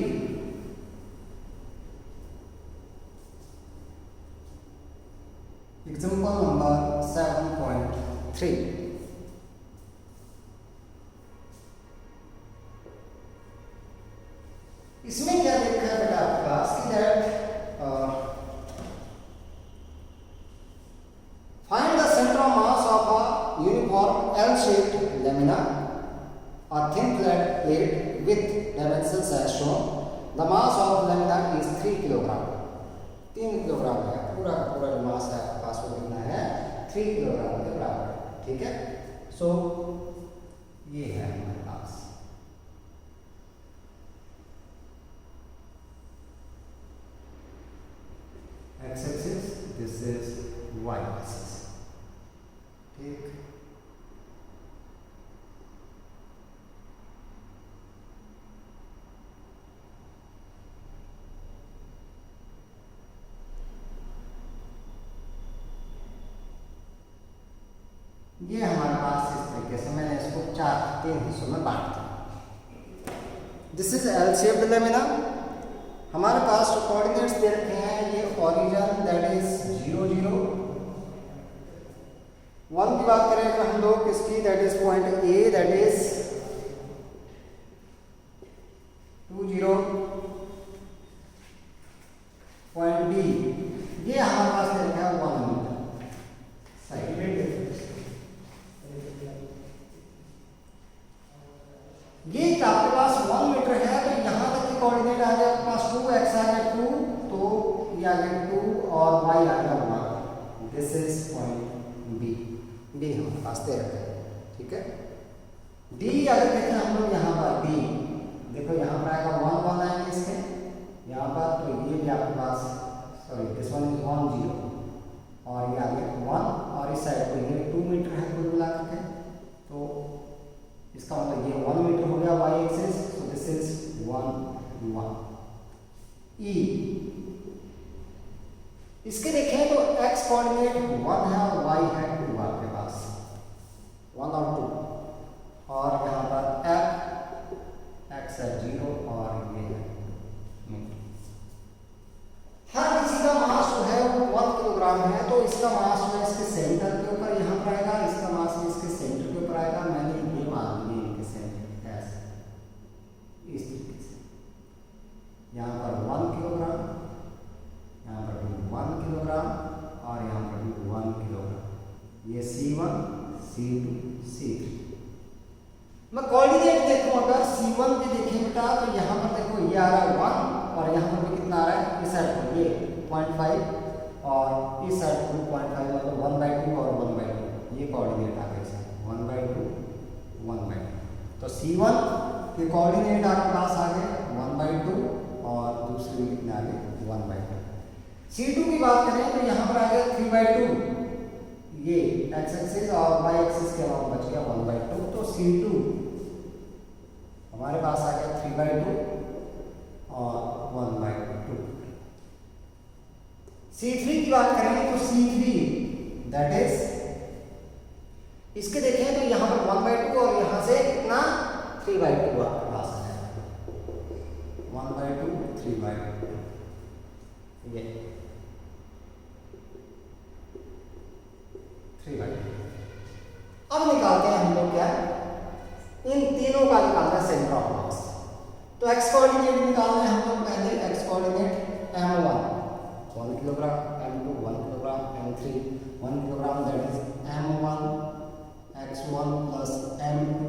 Example number 7.3। इसमें क्या लिखा है बेटा आपके पास कि that find the centre of mass of a uniform L shaped lamina और thin flat plate with dimensions as shown. The mass of lamina is 3 kilogram. 3 kilogram है पूरा का पूरा जो मास है आपके पास, वो कितना है 3 किलोग्राम के बराबर, ठीक है। सो ये है हमारे पास x axis, this is y axis, ठीक। ये हमारे पास इस तरीके से, मैंने इसको 3 हिस्सों में बांट दिया। This is L shaped lamina. हमारे पास जो कोऑर्डिनेट्स दे रखे हैं, ये ओरिजिन दैट इज 0 0 1 की बात करें अगर हम लोग इसकी, that is point A that is 2 0, point B ये हमारे पास दे रखा है 1 मीटर। साइड ये आपके पास 1 मीटर है, तो यहाँ तक की कोऑर्डिनेट आ गया आपके पास 2x आ गया 2, तो ये आ गया 2 और y आ गया 1। This is point B. D हमारे पास दे रखा है, ठीक है। डी अगर कहते हैं हम लोग यहाँ पर डी, देखो यहाँ पर आएगा 1 1 आएंगे इसके यहाँ पर, तो ये भी आपके पास, सॉरी दिस वन इज 1 0 और ये आ गया 1 और इस साइड को ये 2 मीटर है कुल मिला करके, तो इसका मतलब ये 1 मीटर हो गया y axis. So this is 1 1 ई। इसके देखें तो x कोऑर्डिनेट 1 है और y है 2 आपके पास, 1 और 2, और यहाँ पर x है 0 और ये है मीटर। हर किसी का मास जो है वो 1 किलोग्राम है, तो इसका मास जो है इसके सेंटर के ऊपर यहाँ पर आएगा, इसका मास भी इसके सेंटर के ऊपर आएगा। मैंने ये मान लिया इनके सेंटर ऐसे, इस तरीके से, यहाँ पर 1 किलोग्राम, यहाँ पर भी 1 किलोग्राम और यहाँ पर भी 1 किलोग्राम। C1 के देखें बेटा तो यहाँ पर देखो ये आ रहा है 1 और यहाँ पर भी कितना आ रहा है इस साइड पर ये 0.5 और इस साइड पर 0.5 मतलब 1/2 और 1/2 ये कोऑर्डिनेट आ गए 1/2 1/2। तो C1 के कोऑर्डिनेट आपके पास आ गए 1/2 और दूसरे भी कितने आ गए 1/2। C2 की बात करें तो यहाँ पर आ गया 3/2, ये x एक्सिस और y एक्सिस के अलावा बच गया 1/2। तो C2 हमारे पास आ गया 3/2 और 1/2। C3 की बात करें तो C3 दैट इज इसके देखें तो यहाँ पर 1/2 और यहाँ से कितना 3/2 आपके पास आ जाएगा 1/2 3/2 ये 3/2। अब निकालते हैं हम लोग क्या इन तीनों का निकालना है सेंटर ऑफ मास। तो x कोऑर्डिनेट निकालना है हम लोग पहले x coordinate m1 1 kilogram, m2 1 kilogram, m3 1 kilogram that is m1 x1 plus m2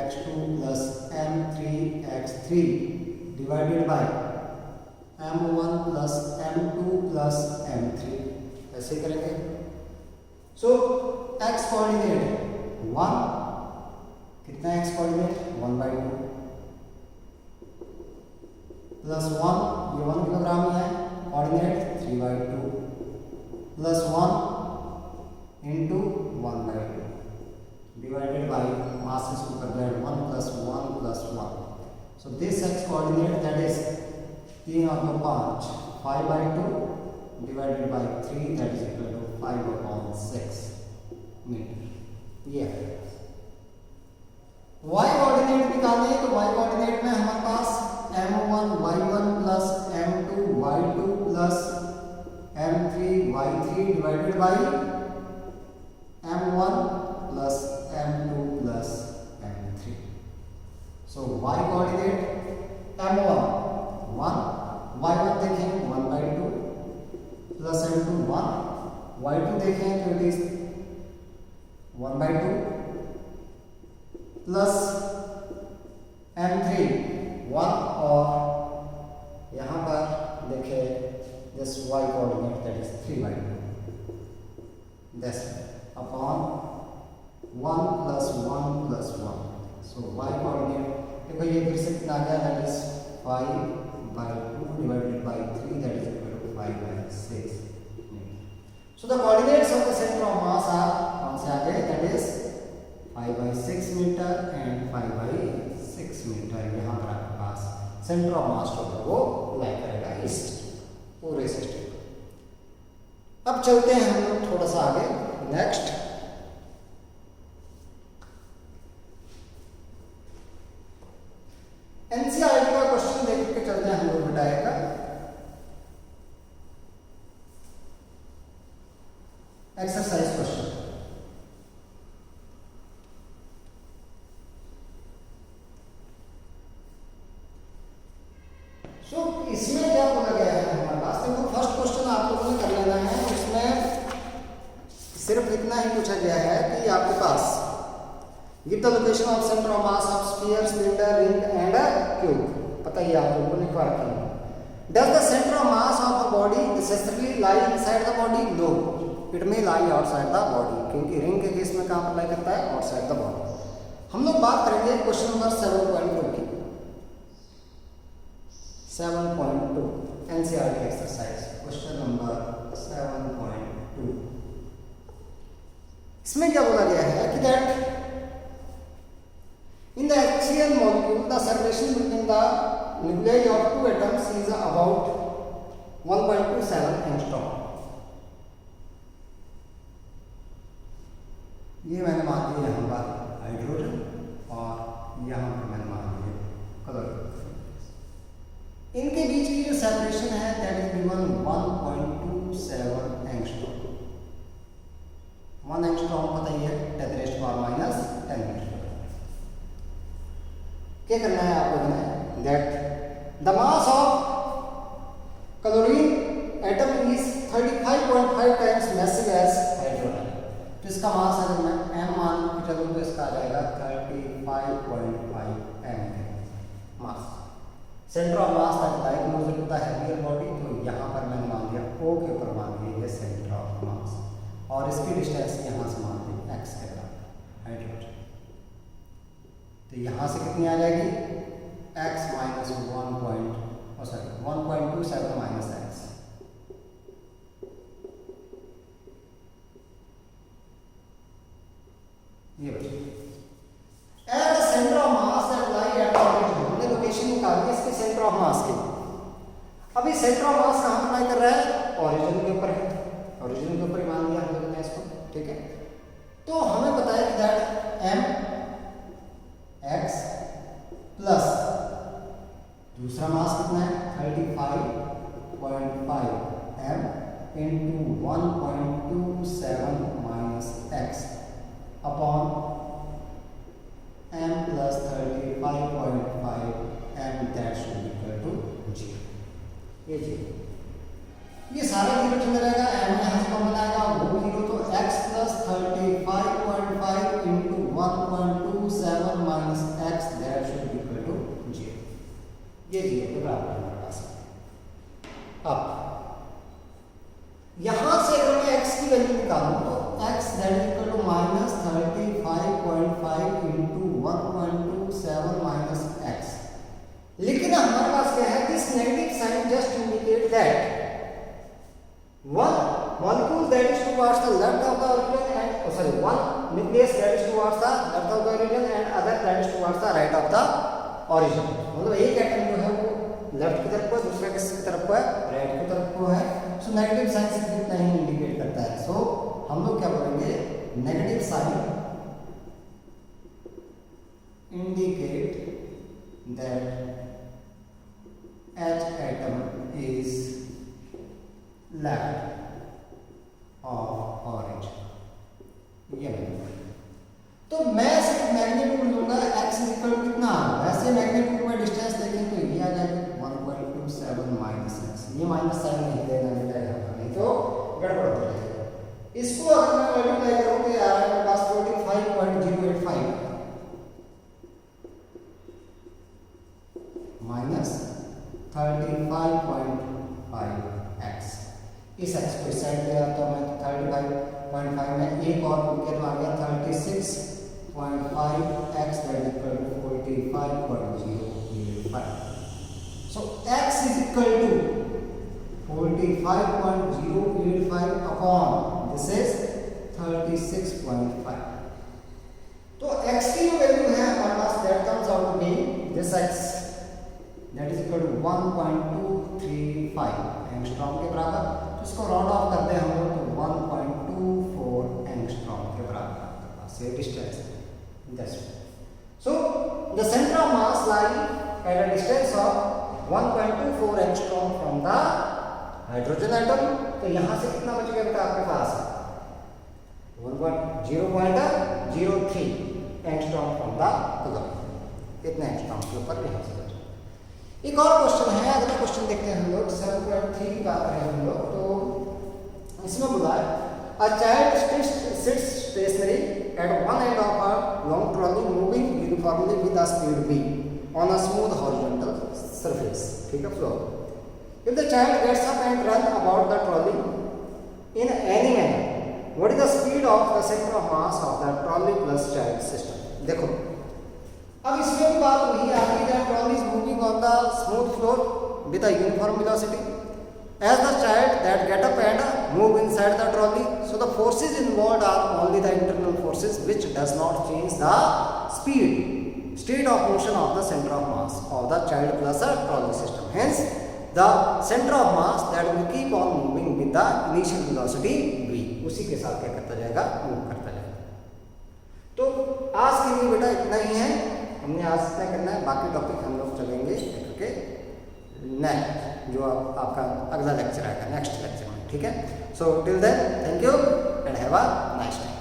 x2 plus m3 x3 divided by m1 plus m2 plus m3 ऐसे करेंगे। सो x कोऑर्डिनेट 1 कितना x कोऑर्डिनेट 1/2 प्लस 1 ये 1 किलोग्राम ही है coordinate 3/2 plus 1 into 1/2 divided by mass is equal to 1 plus 1 plus 1. So this x coordinate that is 3 upon 5 5/2 divided by 3 that is equal to 5/6 meter. ये है y कोऑर्डिनेट निकालने तो y कोऑर्डिनेट में हमारे पास m1 y1 plus m2 y2 plus m3 y3 divided by m1 plus m2 plus m3. So y coordinate m1 1 y1 देखें 1/2 plus m2 1 y2 देखें तो इट इज 1/2 प्लस m3 1 और यहाँ पर देखें this y coordinate that is 3/2 this upon 1 plus 1 plus 1. So y coordinate देखो ये फिर से कितना आ गया that is 5/2 divided by 3 that is equal to 5/6. So the coordinates of the center of mass are कौन से आ गए that is 5/6 meter and 5/6 meter। यहाँ पर आपके पास सेंटर ऑफ मास जो है वो लाई करेगा इस पूरे सिस्टम। अब चलते हैं हम लोग थोड़ा सा आगे नेक्स्ट एनसीईआरटी का क्वेश्चन देख के चलते हैं हम लोग बताएगा। एक्सरसाइज क्वेश्चन इसमें क्या बोला गया है हमारे पास देखो फर्स्ट क्वेश्चन आप लोगों ने कर लेना है। इसमें सिर्फ इतना ही पूछा गया है कि आपके पास give the location of centre of mass of sphere cylinder ring and cube पता ही आप लोगों ने क्या रखा है। Does the centre of mass of a body necessarily lie inside the body? No, it may lie outside the body, क्योंकि रिंग के केस में कहां पर लाई करता है आउटसाइड द बॉडी। हम लोग बात करेंगे क्वेश्चन नंबर 7.2 की 7.2 एनसीईआरटी एक्सरसाइज क्वेश्चन नंबर 7.2। इसमें क्या बोला गया है कि that in the axial molecule the separation between the nuclei of two atoms is about 1.27 angstrom। ये मैंने मान लिया यहाँ पर हाइड्रोजन और यहाँ पर मैंने मान लिया कलर। इनके बीच की जो सेपरेशन है that is given 1.27 angstrom. 1 angstrom पता ही है 10⁻⁻10 मीटर। क्या करना है आप लोगों ने that the mass of chlorine atom is 35.5 times massive as hydrogen. तो इसका मास अगर मैं m मान के चलूं तो इसका आ जाएगा 35.5 m। Centre of mass that lie closer to the heavier body, तो यहाँ पर मैंने मान दिया O के ऊपर मान दिया ये सेंटर ऑफ मास, और इसकी डिस्टेंस यहाँ से मान दी x के बराबर हाइड्रोजन। तो यहाँ से कितनी आ जाएगी x माइनस 1.27 माइनस x, ये बची। At centre of mass that lie eight origin, हमने लोकेशन निकाली इसके सेंटर ऑफ मास की। अभी सेंटर ऑफ मास कहाँ अप्लाई कर रहा है, ओरिजिन के ऊपर है, ओरिजिन के ऊपर ही मान लिया हम लोगों ने इसको, ठीक है। तो हमें पता है कि दैट m x प्लस दूसरा मास कितना है 35.5 m into 1.27 minus x upon m plus 35.5 m that should be equal to 0। ये 0, ये सारा 0 चला जाएगा, m यहाँ से कॉमन आएगा वो 0, तो x plus 35.5 into 1.27 minus x that should be equal to 0। ये 0 के बराबर है हमारे पास। अब यहाँ से अगर मैं x की वैल्यू निकालूं तो x that equal to minus 35.5 into 1.27 minus x, लेकिन हमारे पास क्या है, this negative sign just indicate that one molecule that is towards the left of the origin and one nucleus that is towards the left of the origin and other that is towards the right of the origin, मतलब एक एटम जो है वो लेफ्ट की तरफ को है, दूसरा किसकी तरफ को है, राइट की तरफ को है। सो नेगेटिव साइन से कितना ही इंडिकेट करता है। सो हम लोग क्या बोलेंगे, negative sign indicate that H atom is left of origin, ये नहीं। तो मैं सिर्फ मैग्नीट्यूड लूंगा x इक्वल टू कितना, वैसे मैग्नीट्यूड में डिस्टेंस देखें तो ये आ जाएगा 1.27 माइनस x, ये माइनस साइन नहीं देना मिलेगा, नहीं तो गड़बड़ हो जाएगा। इसको अगर मैं मल्टीप्लाई करूं तो आ रहा है मेरे पास 45.085 माइनस 35.5x, इस x को इस साइड ले आता हूं मैं, 35.5 में एक और बुके तो आ गया 36.5x that equal to 45.085। So x is equal to 45.085 upon this is 36.5। तो x की जो वैल्यू है हमारे पास that comes out to be this x that is equal to 1.235 angstrom के बराबर। तो इसको राउंड ऑफ करते हैं हम लोग तो 1.24 एंगस्ट्रॉम के बराबर आपके पास ये डिस्टेंस है। So the centre of mass lie at a distance of 1.24 angstrom from the hydrogen atom. तो यहाँ से कितना बच गया बेटा आपके पास 0.03 एंगस्ट्रॉम फ्रॉम द कूलम, इतने एंगस्ट्रॉम के ऊपर यहाँ से। एक और क्वेश्चन है, अगला क्वेश्चन देखते हैं हम लोग 7.3 की बात करें हम लोग, तो इसमें बोला है a child sits stationary at one end of a long trolley moving uniformly with a speed v on a smooth horizontal surface, ठीक है, floor. If the child gets up and run about the trolley in any manner, what is the speed of the centre of mass of the trolley plus child system. देखो अब इसमें भी बात वही आ रही है, trolley is moving on the smooth floor with a uniform velocity as the child that get up and move inside the trolley, so the forces involved are only the internal forces which does not change the state of motion of the center of mass of the child plus a trolley system. Hence the center of mass that will keep on moving with the initial velocity v, उसी के साथ क्या करता जाएगा, मूव करता जाएगा। तो आज के लिए बेटा इतना ही है, हमने आज इतना करना है, बाकी टॉपिक हम लोग चलेंगे ओके नेक्स्ट जो आपका अगला लेक्चर आएगा नेक्स्ट लेक्चर में, ठीक है। So till then thank you and have a nice time.